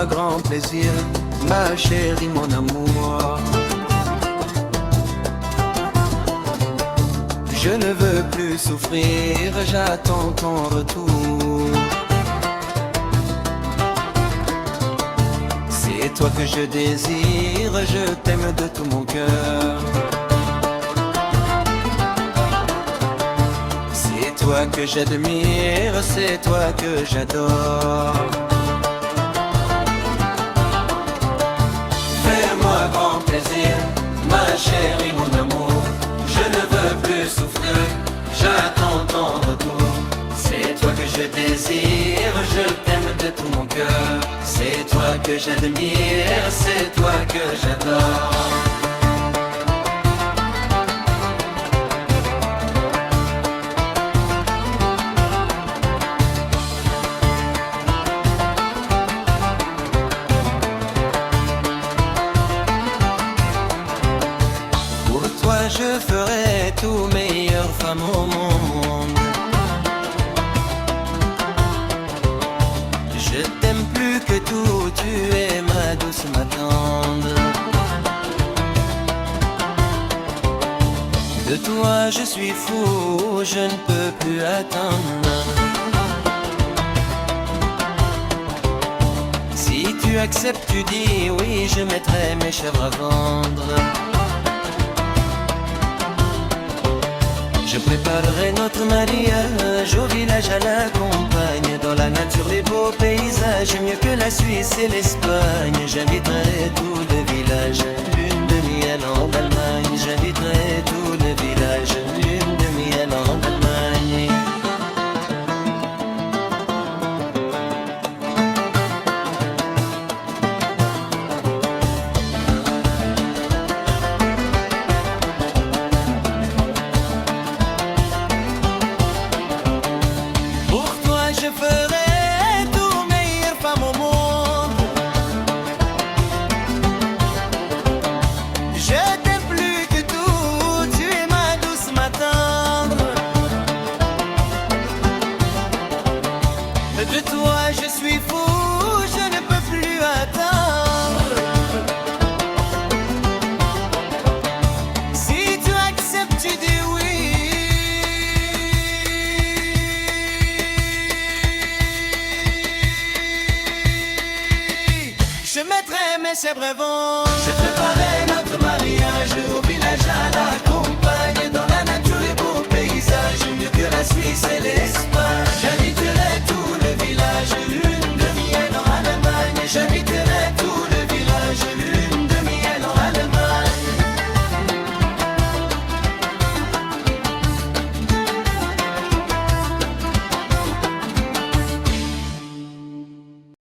fais-moi grand plaisir, ma chérie, mon amour. Je ne veux plus souffrir, j'attends ton retour. C'est toi que je désire, je t'aime de tout mon cœur. C'est toi que j'admire, c'est toi que j'adore. Fais-moi grand plaisir, ma chérie, mon amour. Je ne veux plus souffrir, j'attends ton retour. C'est toi que je désire, je t'aime de tout mon cœur. C'est toi que j'admire, c'est toi que j'adore. Pour toi je ferai tout, meilleure femme au monde. Je t'aime plus que tout, tu es ma douce, ma tendre. De toi je suis fou, je ne peux plus attendre. Si tu acceptes, tu dis oui, je mettrai mes chèvres à vendre. Je préparerai notre mariage au village, à la campagne, dans la nature, les beaux paysages, mieux que la Suisse et l'Espagne. J'inviterai tout le village, lune de miel en Allemagne. J'inviterai tout le village, lune de miel en Allemagne. Je ferai tout, meilleure femme au monde. Je t'aime plus que tout, tu es ma douce, ma tendre. De toi je suis fou, je ne peux plus attendre. Si tu acceptes, tu dis oui. Je mettrai mes chèvres à vendre. Je préparerai notre mariage au village, à la campagne, dans la nature, les beaux paysages, mieux que la Suisse et